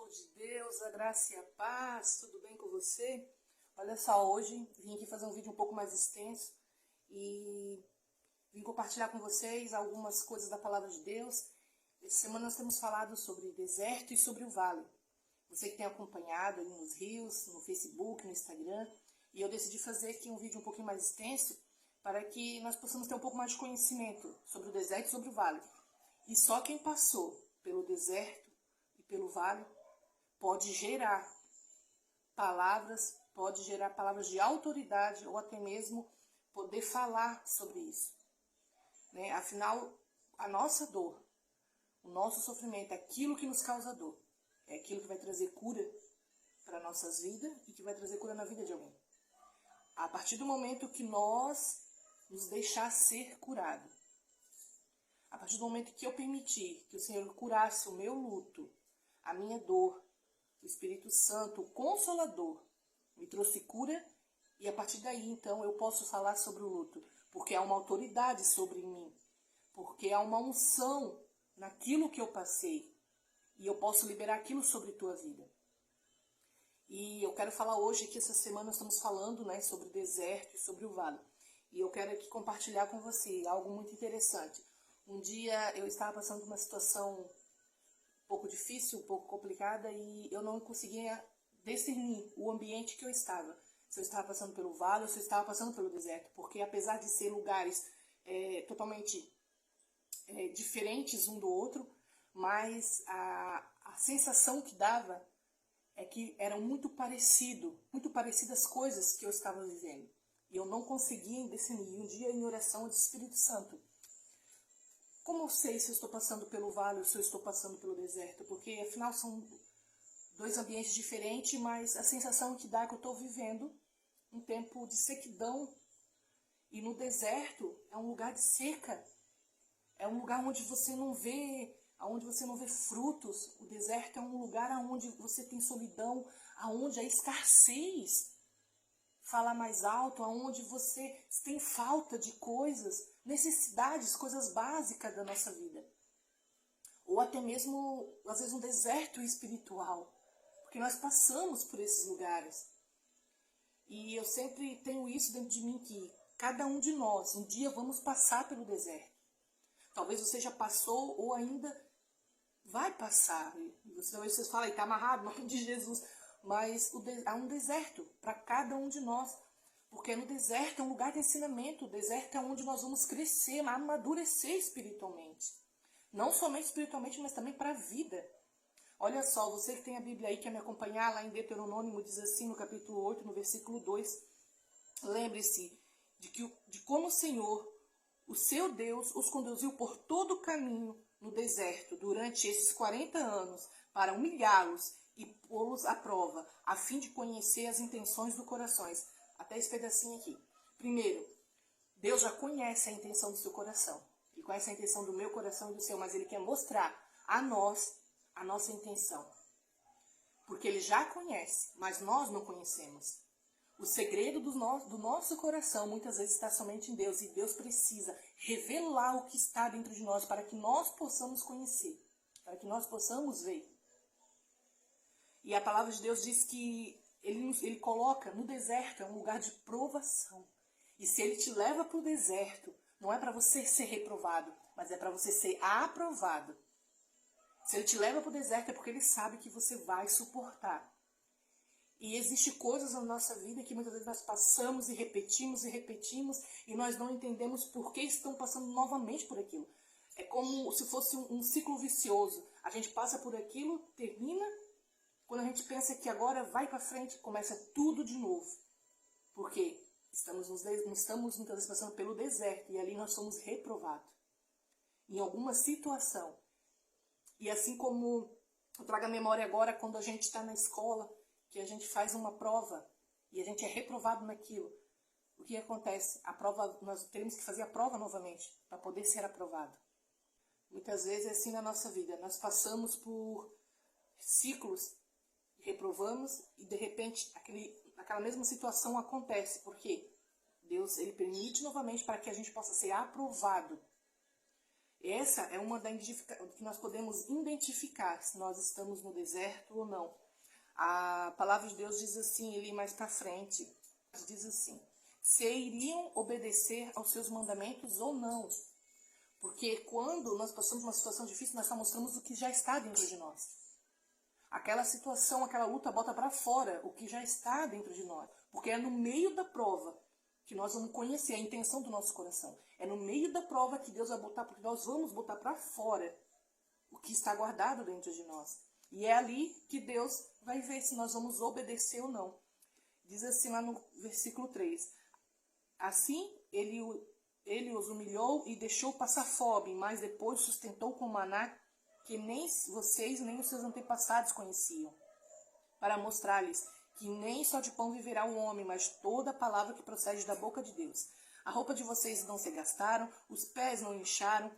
povo de Deus, a graça e a paz, tudo bem com você? Olha só, hoje vim aqui fazer um vídeo um pouco mais extenso e vim compartilhar com vocês algumas coisas da palavra de Deus. Essa semana nós temos falado sobre deserto e sobre o vale. Você que tem acompanhado aí nos Reels, no Facebook, no Instagram, e eu decidi fazer aqui um vídeo um pouquinho mais extenso para que nós possamos ter um pouco mais de conhecimento sobre o deserto e sobre o vale. E só quem passou pelo deserto e pelo vale pode gerar palavras de autoridade ou até mesmo poder falar sobre isso, né? Afinal, a nossa dor, o nosso sofrimento, aquilo que nos causa dor, é aquilo que vai trazer cura para nossas vidas e que vai trazer cura na vida de alguém. A partir do momento que nós nos deixar ser curado, a partir do momento que eu permitir que o Senhor curasse o meu luto, a minha dor, o Espírito Santo, o Consolador, me trouxe cura, e a partir daí, então, eu posso falar sobre o luto, porque há uma autoridade sobre mim, porque há uma unção naquilo que eu passei, e eu posso liberar aquilo sobre tua vida. E eu quero falar hoje que essa semana nós estamos falando, né, sobre o deserto e sobre o vale. E eu quero aqui compartilhar com você algo muito interessante. Um dia eu estava passando por uma situação um pouco difícil, um pouco complicada, e eu não conseguia discernir o ambiente que eu estava. Se eu estava passando pelo vale ou se eu estava passando pelo deserto. Porque apesar de ser lugares totalmente diferentes um do outro, mas a sensação que dava é que eram muito parecidas as coisas que eu estava vivendo. E eu não conseguia discernir. Um dia, em oração, eu disse: Espírito Santo, como eu sei se eu estou passando pelo vale ou se eu estou passando pelo deserto? Porque, afinal, são dois ambientes diferentes, mas a sensação que dá é que eu estou vivendo um tempo de sequidão. E no deserto é um lugar de seca. É um lugar onde você não vê frutos. O deserto é um lugar onde você tem solidão, onde a escassez fala mais alto, onde você tem falta de coisas, necessidades, coisas básicas da nossa vida. Ou até mesmo, às vezes, um deserto espiritual, porque nós passamos por esses lugares. E eu sempre tenho isso dentro de mim, que cada um de nós, um dia vamos passar pelo deserto. Talvez você já passou ou ainda vai passar. Talvez você fale, está amarrado, no nome de Jesus. Mas há um deserto para cada um de nós. Porque no deserto é um lugar de ensinamento. O deserto é onde nós vamos crescer, amadurecer espiritualmente. Não somente espiritualmente, mas também para a vida. Olha só, você que tem a Bíblia aí, quer me acompanhar, lá em Deuteronômio diz assim, no capítulo 8, no versículo 2. Lembre-se de como o Senhor, o seu Deus, os conduziu por todo o caminho no deserto durante esses 40 anos para humilhá-los e pô-los à prova, a fim de conhecer as intenções do coração. Até esse pedacinho aqui. Primeiro, Deus já conhece a intenção do seu coração. Ele conhece a intenção do meu coração e do seu, mas Ele quer mostrar a nós a nossa intenção. Porque Ele já conhece, mas nós não conhecemos. O segredo do nosso coração muitas vezes está somente em Deus. E Deus precisa revelar o que está dentro de nós para que nós possamos conhecer. Para que nós possamos ver. E a palavra de Deus diz que Ele coloca no deserto, é um lugar de provação. E se Ele te leva para o deserto, não é para você ser reprovado, mas é para você ser aprovado. Se Ele te leva para o deserto é porque Ele sabe que você vai suportar. E existem coisas na nossa vida que muitas vezes nós passamos e repetimos e nós não entendemos por que estão passando novamente por aquilo. É como se fosse um ciclo vicioso. A gente passa por aquilo, termina, quando a gente pensa que agora vai para frente, começa tudo de novo. Porque estamos muitas vezes passando pelo deserto e ali nós somos reprovados. Em alguma situação. E assim como eu trago a memória agora quando a gente está na escola, que a gente faz uma prova e a gente é reprovado naquilo. O que acontece? A prova, nós temos que fazer a prova novamente para poder ser aprovado. Muitas vezes é assim na nossa vida. Nós passamos por ciclos, reprovamos e de repente aquela mesma situação acontece. Porque Deus Ele permite novamente para que a gente possa ser aprovado. Essa é uma que nós podemos identificar se nós estamos no deserto ou não. A palavra de Deus diz assim, ali mais para frente, diz assim: se iriam obedecer aos seus mandamentos ou não. Porque quando nós passamos uma situação difícil, nós só mostramos o que já está dentro de nós. Aquela situação, aquela luta bota para fora o que já está dentro de nós. Porque é no meio da prova que nós vamos conhecer a intenção do nosso coração. É no meio da prova que Deus vai botar, porque nós vamos botar para fora o que está guardado dentro de nós. E é ali que Deus vai ver se nós vamos obedecer ou não. Diz assim lá no versículo 3. Assim ele os humilhou e deixou passar fome, mas depois sustentou com maná que nem vocês nem os seus antepassados conheciam, para mostrar-lhes que nem só de pão viverá o homem, mas toda a palavra que procede da boca de Deus. A roupa de vocês não se gastaram, os pés não incharam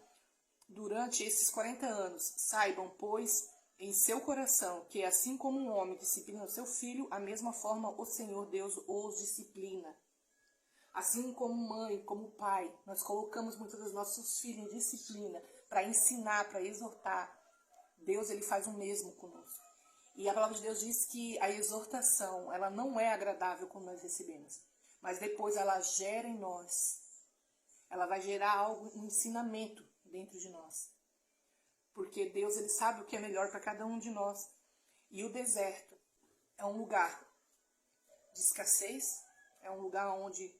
durante esses 40 anos. Saibam, pois, em seu coração, que assim como um homem disciplina o seu filho, a mesma forma o Senhor Deus os disciplina. Assim como mãe, como pai, nós colocamos muitos dos nossos filhos em disciplina, para ensinar, para exortar. Deus, ele faz o mesmo conosco. E a palavra de Deus diz que a exortação, ela não é agradável quando nós recebemos. Mas depois ela gera em nós. Ela vai gerar algo, um ensinamento dentro de nós. Porque Deus, ele sabe o que é melhor para cada um de nós. E o deserto é um lugar de escassez, é um lugar onde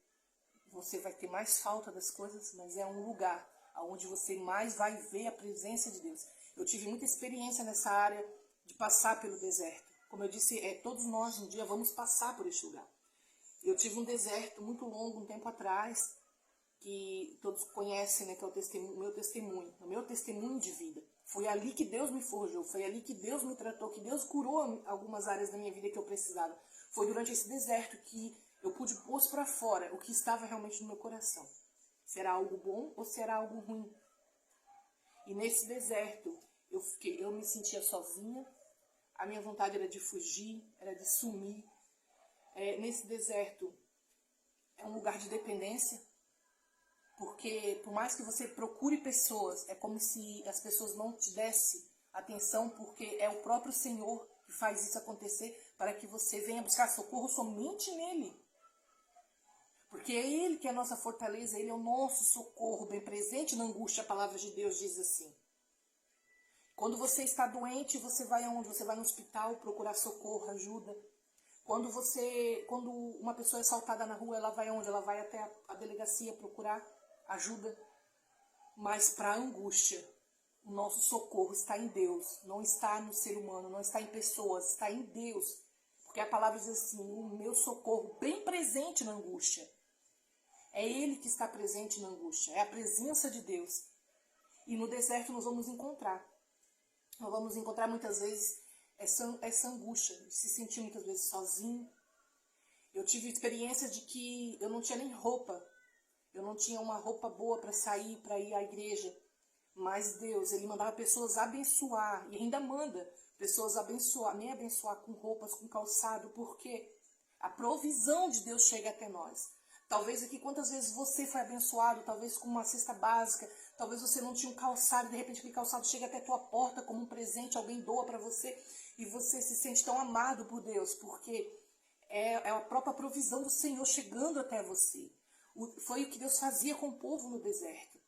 você vai ter mais falta das coisas, mas é um lugar onde você mais vai ver a presença de Deus. Eu tive muita experiência nessa área de passar pelo deserto. Como eu disse, todos nós um dia vamos passar por este lugar. Eu tive um deserto muito longo, um tempo atrás, que todos conhecem, né, que é o meu testemunho de vida. Foi ali que Deus me forjou, foi ali que Deus me tratou, que Deus curou algumas áreas da minha vida que eu precisava. Foi durante esse deserto que eu pude pôr para fora o que estava realmente no meu coração. Será algo bom ou será algo ruim? E nesse deserto, eu me sentia sozinha, a minha vontade era de fugir, era de sumir. Nesse deserto, é um lugar de dependência, porque por mais que você procure pessoas, é como se as pessoas não te dessem atenção, porque é o próprio Senhor que faz isso acontecer, para que você venha buscar socorro somente nele. Porque é Ele que é a nossa fortaleza, Ele é o nosso socorro bem presente na angústia. A palavra de Deus diz assim. Quando você está doente, você vai aonde? Você vai no hospital procurar socorro, ajuda. Quando uma pessoa é assaltada na rua, ela vai aonde? Ela vai até a delegacia procurar ajuda. Mas para a angústia, o nosso socorro está em Deus, não está no ser humano, não está em pessoas, está em Deus. Porque a palavra diz assim, o meu socorro bem presente na angústia. É Ele que está presente na angústia, é a presença de Deus. E no deserto nós vamos encontrar. Nós vamos encontrar muitas vezes essa angústia, de se sentir muitas vezes sozinho. Eu tive experiência de que eu não tinha nem roupa. Eu não tinha uma roupa boa para sair, para ir à igreja. Mas Deus, Ele mandava pessoas abençoar, e ainda manda pessoas me abençoar com roupas, com calçado, porque a provisão de Deus chega até nós. Talvez aqui, quantas vezes você foi abençoado, talvez com uma cesta básica, talvez você não tinha um calçado, e de repente aquele calçado chega até a tua porta como um presente, alguém doa para você, e você se sente tão amado por Deus, porque é a própria provisão do Senhor chegando até você. Foi o que Deus fazia com o povo no deserto.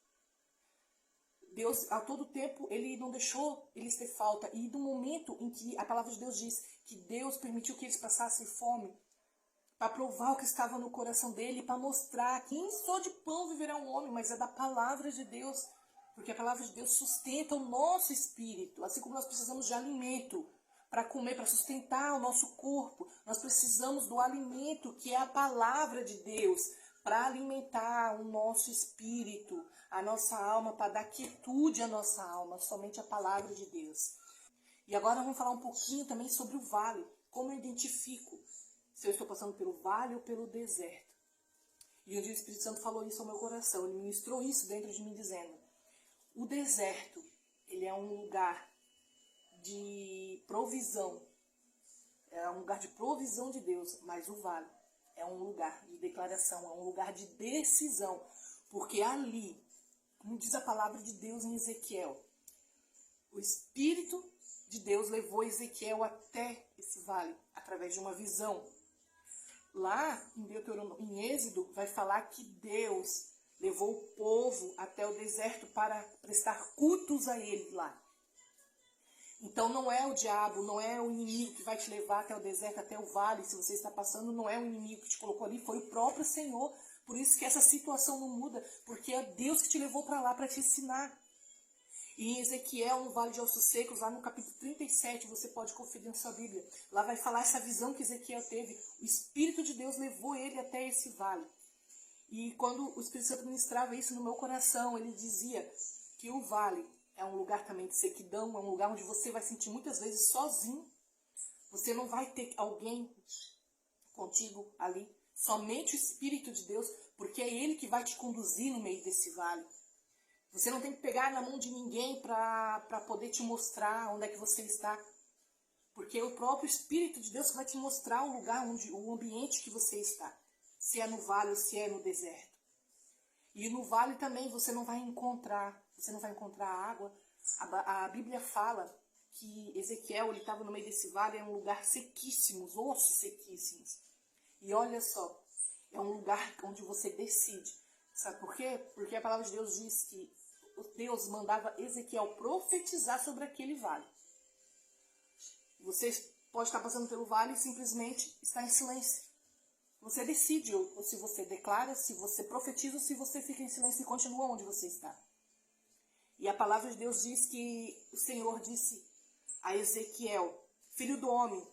Deus, a todo tempo, Ele não deixou eles ter falta. E no momento em que a palavra de Deus diz que Deus permitiu que eles passassem fome, para provar o que estava no coração dele, para mostrar que nem só de pão viverá um homem, mas é da palavra de Deus. Porque a palavra de Deus sustenta o nosso espírito. Assim como nós precisamos de alimento para comer, para sustentar o nosso corpo, nós precisamos do alimento que é a palavra de Deus, para alimentar o nosso espírito, a nossa alma, para dar quietude à nossa alma, somente a palavra de Deus. E agora vamos falar um pouquinho também sobre o vale, como eu identifico se eu estou passando pelo vale ou pelo deserto. E um dia o Espírito Santo falou isso ao meu coração, ele ministrou isso dentro de mim, dizendo, o deserto, ele é um lugar de provisão, é um lugar de provisão de Deus, mas o vale é um lugar de declaração, é um lugar de decisão, porque ali, Como diz a palavra de Deus em Ezequiel, o Espírito de Deus levou Ezequiel até esse vale, através de uma visão. Lá em Êxodo, vai falar que Deus levou o povo até o deserto para prestar cultos a ele lá. Então não é o diabo, não é o inimigo que vai te levar até o deserto, até o vale. Se você está passando, não é o inimigo que te colocou ali, foi o próprio Senhor. Por isso que essa situação não muda, porque é Deus que te levou para lá para te ensinar. E em Ezequiel, no Vale de Ossos Secos, lá no capítulo 37, você pode conferir na sua Bíblia. Lá vai falar essa visão que Ezequiel teve. O Espírito de Deus levou ele até esse vale. E quando o Espírito Santo ministrava isso no meu coração, ele dizia que o vale é um lugar também de sequidão, é um lugar onde você vai sentir muitas vezes sozinho. Você não vai ter alguém contigo ali, somente o Espírito de Deus, porque é Ele que vai te conduzir no meio desse vale. Você não tem que pegar na mão de ninguém para poder te mostrar onde é que você está, porque é o próprio Espírito de Deus que vai te mostrar o lugar, o ambiente que você está, se é no vale ou se é no deserto. E no vale também você não vai encontrar água. A Bíblia fala que Ezequiel estava no meio desse vale, é um lugar sequíssimo, ossos sequíssimos. E olha só, é um lugar onde você decide. Sabe por quê? Porque a palavra de Deus diz que Deus mandava Ezequiel profetizar sobre aquele vale. Você pode estar passando pelo vale e simplesmente estar em silêncio. Você decide ou se você declara, se você profetiza, ou se você fica em silêncio e continua onde você está. E a palavra de Deus diz que o Senhor disse a Ezequiel, filho do homem,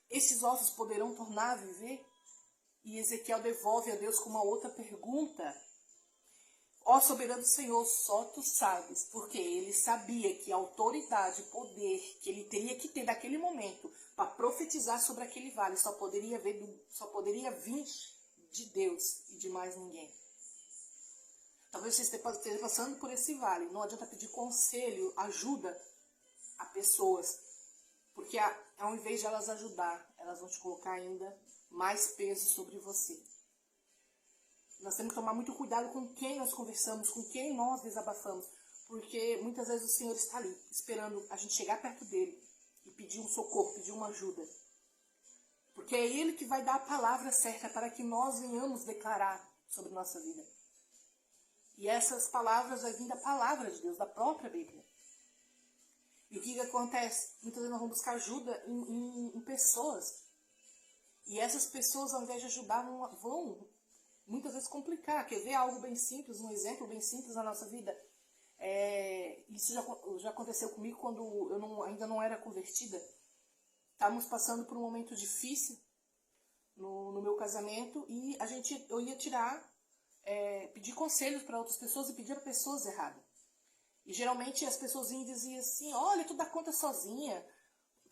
esses ossos poderão tornar a viver? E Ezequiel devolve a Deus com uma outra pergunta. Ó soberano Senhor, só tu sabes, porque ele sabia que a autoridade, poder que ele teria que ter naquele momento para profetizar sobre aquele vale só poderia vir de Deus e de mais ninguém. Talvez você esteja passando por esse vale, não adianta pedir conselho, ajuda a pessoas, porque ao invés de elas ajudar, elas vão te colocar ainda mais peso sobre você. Nós temos que tomar muito cuidado com quem nós conversamos, com quem nós desabafamos, porque muitas vezes o Senhor está ali, esperando a gente chegar perto dele e pedir um socorro, pedir uma ajuda. Porque é Ele que vai dar a palavra certa para que nós venhamos declarar sobre nossa vida. E essas palavras vão vir da palavra de Deus, da própria Bíblia. E o que acontece? Muitas vezes nós vamos buscar ajuda em pessoas. E essas pessoas, ao invés de ajudar, vão muitas vezes complicar. Quer ver algo bem simples, um exemplo bem simples na nossa vida? Isso já aconteceu comigo quando eu ainda não era convertida. Estávamos passando por um momento difícil no meu casamento e eu ia pedir conselhos para outras pessoas e pedir para pessoas erradas. E geralmente as pessoas diziam assim, olha, tu dá conta sozinha,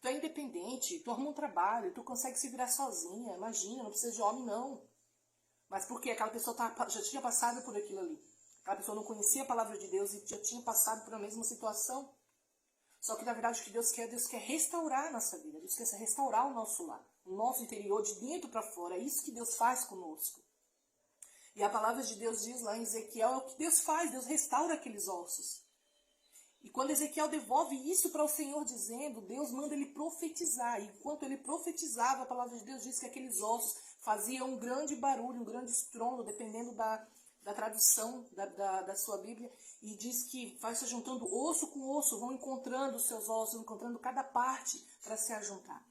tu é independente, tu arruma um trabalho, tu consegue se virar sozinha, imagina, não precisa de homem não. Mas porque aquela pessoa já tinha passado por aquilo ali. Aquela pessoa não conhecia a palavra de Deus e já tinha passado por a mesma situação. Só que na verdade o que Deus quer restaurar a nossa vida. Deus quer restaurar o nosso lar, o nosso interior, de dentro para fora. É isso que Deus faz conosco. E a palavra de Deus diz lá em Ezequiel, é o que Deus faz, Deus restaura aqueles ossos. E quando Ezequiel devolve isso para o Senhor dizendo, Deus manda ele profetizar. E enquanto ele profetizava, a palavra de Deus diz que aqueles ossos faziam um grande barulho, um grande estrondo, dependendo da tradução da sua Bíblia. E diz que vai se juntando osso com osso, vão encontrando os seus ossos, encontrando cada parte para se ajuntar.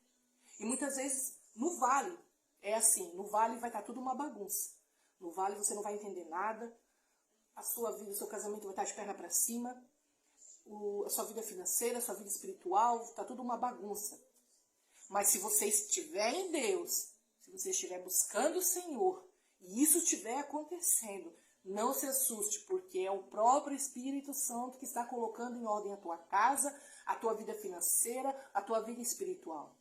E muitas vezes no vale é assim, no vale vai estar tudo uma bagunça. No vale você não vai entender nada, a sua vida, o seu casamento vai estar de perna para cima, a sua vida financeira, a sua vida espiritual, está tudo uma bagunça. Mas se você estiver em Deus, se você estiver buscando o Senhor, e isso estiver acontecendo, não se assuste, porque é o próprio Espírito Santo que está colocando em ordem a tua casa, a tua vida financeira, a tua vida espiritual.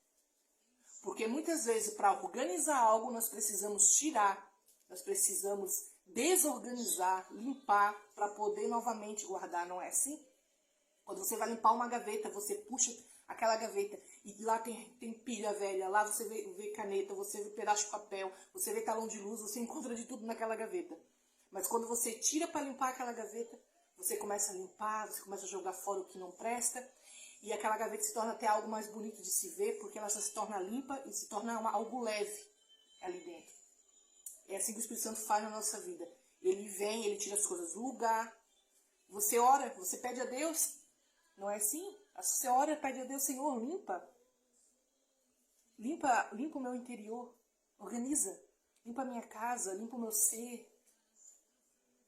Porque muitas vezes para organizar algo nós precisamos tirar, nós precisamos desorganizar, limpar, para poder novamente guardar, não é assim? Quando você vai limpar uma gaveta, você puxa aquela gaveta e lá tem pilha velha, lá você vê caneta, você vê pedaço de papel, você vê talão de luz, você encontra de tudo naquela gaveta. Mas quando você tira para limpar aquela gaveta, você começa a limpar, você começa a jogar fora o que não presta, e aquela gaveta se torna até algo mais bonito de se ver, porque ela já se torna limpa e se torna algo leve ali dentro. É assim que o Espírito Santo faz na nossa vida. Ele vem, ele tira as coisas do lugar. Você ora, você pede a Deus, não é assim? Você ora, pede a Deus, Senhor, limpa o meu interior, organiza, limpa a minha casa, limpa o meu ser.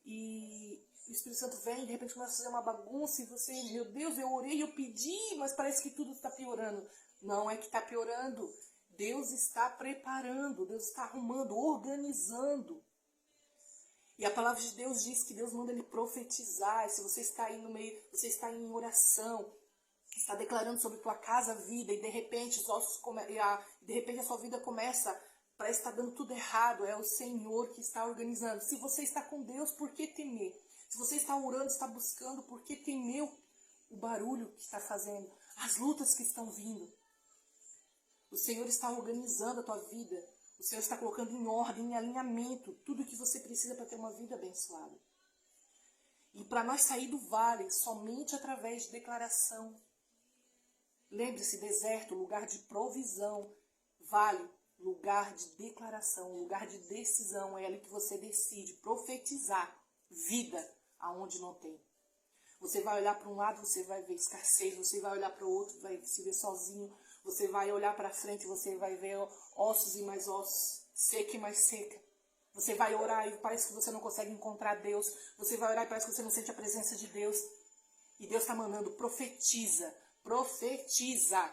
E o Espírito Santo vem, de repente começa a fazer uma bagunça e você, meu Deus, eu orei, eu pedi, mas parece que tudo está piorando. Não é que está piorando, Deus está preparando, Deus está arrumando, organizando. E a palavra de Deus diz que Deus manda ele profetizar. E se você está aí no meio, você está em oração, está declarando sobre tua casa, vida, e de repente os ossos de repente a sua vida começa, parece que está dando tudo errado, é o Senhor que está organizando. Se você está com Deus, por que temer? Se você está orando, está buscando, por que temer o barulho que está fazendo, as lutas que estão vindo? O Senhor está organizando a tua vida. O Senhor está colocando em ordem, em alinhamento, tudo o que você precisa para ter uma vida abençoada. E para nós sair do vale, somente através de declaração. Lembre-se, deserto, lugar de provisão. Vale, lugar de declaração, lugar de decisão. É ali que você decide profetizar vida aonde não tem. Você vai olhar para um lado, você vai ver escassez. Você vai olhar para o outro, vai se ver sozinho. Você vai olhar para frente, você vai ver ossos e mais ossos, seca e mais seca. Você vai orar e parece que você não consegue encontrar Deus. Você vai orar e parece que você não sente a presença de Deus. E Deus está mandando, profetiza, profetiza.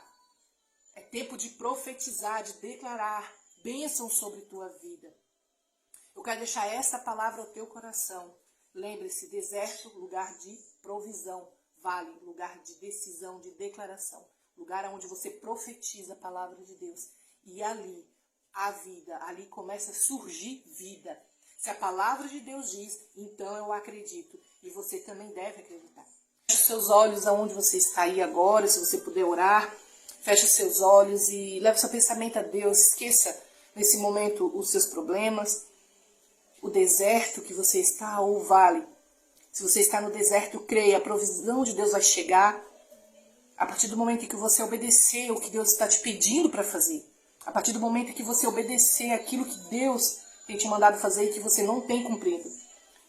É tempo de profetizar, de declarar bênção sobre tua vida. Eu quero deixar essa palavra ao teu coração. Lembre-se, deserto, lugar de provisão. Vale, lugar de decisão, de declaração. Lugar onde você profetiza a palavra de Deus. E ali, a vida, ali começa a surgir vida. Se a palavra de Deus diz, então eu acredito. E você também deve acreditar. Feche os seus olhos aonde você está aí agora, se você puder orar. Feche os seus olhos e leve seu pensamento a Deus. Esqueça nesse momento os seus problemas, o deserto que você está ou o vale. Se você está no deserto, creia, a provisão de Deus vai chegar. A partir do momento em que você obedecer o que Deus está te pedindo para fazer. A partir do momento em que você obedecer aquilo que Deus tem te mandado fazer e que você não tem cumprido.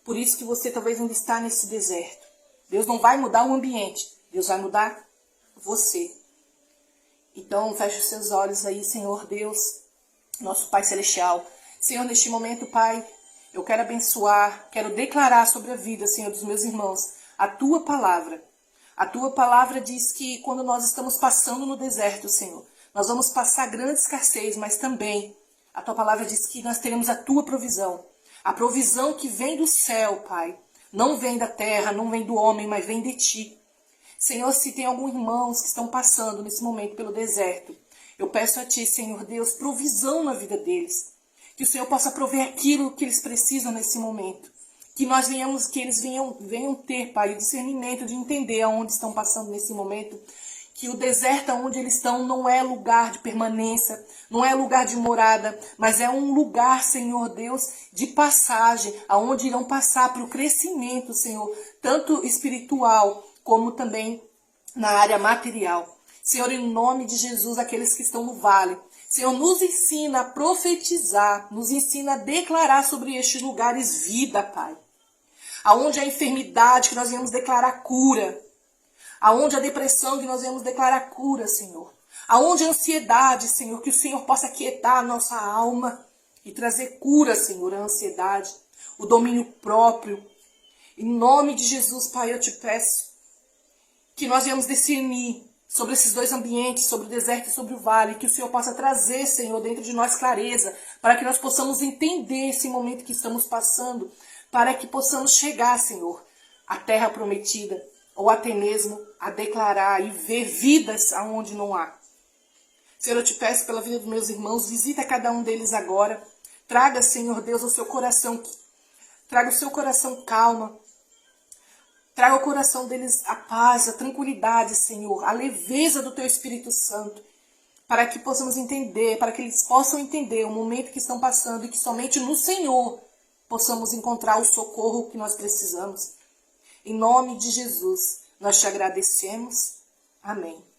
Por isso que você talvez ainda está nesse deserto. Deus não vai mudar o ambiente. Deus vai mudar você. Então, feche os seus olhos aí, Senhor Deus, nosso Pai Celestial. Senhor, neste momento, Pai, eu quero abençoar, quero declarar sobre a vida, Senhor, dos meus irmãos, a Tua palavra. A Tua palavra diz que quando nós estamos passando no deserto, Senhor, nós vamos passar grande escassez, mas também a Tua palavra diz que nós teremos a Tua provisão. A provisão que vem do céu, Pai. Não vem da terra, não vem do homem, mas vem de Ti. Senhor, se tem alguns irmãos que estão passando nesse momento pelo deserto, eu peço a Ti, Senhor Deus, provisão na vida deles. Que o Senhor possa prover aquilo que eles precisam nesse momento. Que eles venham ter, Pai, o discernimento de entender aonde estão passando nesse momento. Que o deserto onde eles estão não é lugar de permanência, não é lugar de morada, mas é um lugar, Senhor Deus, de passagem, aonde irão passar para o crescimento, Senhor, tanto espiritual como também na área material. Senhor, em nome de Jesus, aqueles que estão no vale, Senhor, nos ensina a profetizar, nos ensina a declarar sobre estes lugares vida, Pai. Aonde a enfermidade, que nós viemos declarar cura. Aonde a depressão, que nós viemos declarar cura, Senhor. Aonde a ansiedade, Senhor, que o Senhor possa aquietar a nossa alma e trazer cura, Senhor, à ansiedade, o domínio próprio. Em nome de Jesus, Pai, eu te peço que nós viemos discernir sobre esses dois ambientes, sobre o deserto e sobre o vale, que o Senhor possa trazer, Senhor, dentro de nós clareza, para que nós possamos entender esse momento que estamos passando, para que possamos chegar, Senhor, à terra prometida, ou até mesmo a declarar e ver vidas aonde não há. Senhor, eu te peço pela vida dos meus irmãos, visita cada um deles agora, traga, Senhor Deus, o seu coração, traga o seu coração calma, traga ao coração deles a paz, a tranquilidade, Senhor, a leveza do Teu Espírito Santo, para que possamos entender, para que eles possam entender o momento que estão passando e que somente no Senhor possamos encontrar o socorro que nós precisamos. Em nome de Jesus, nós te agradecemos. Amém.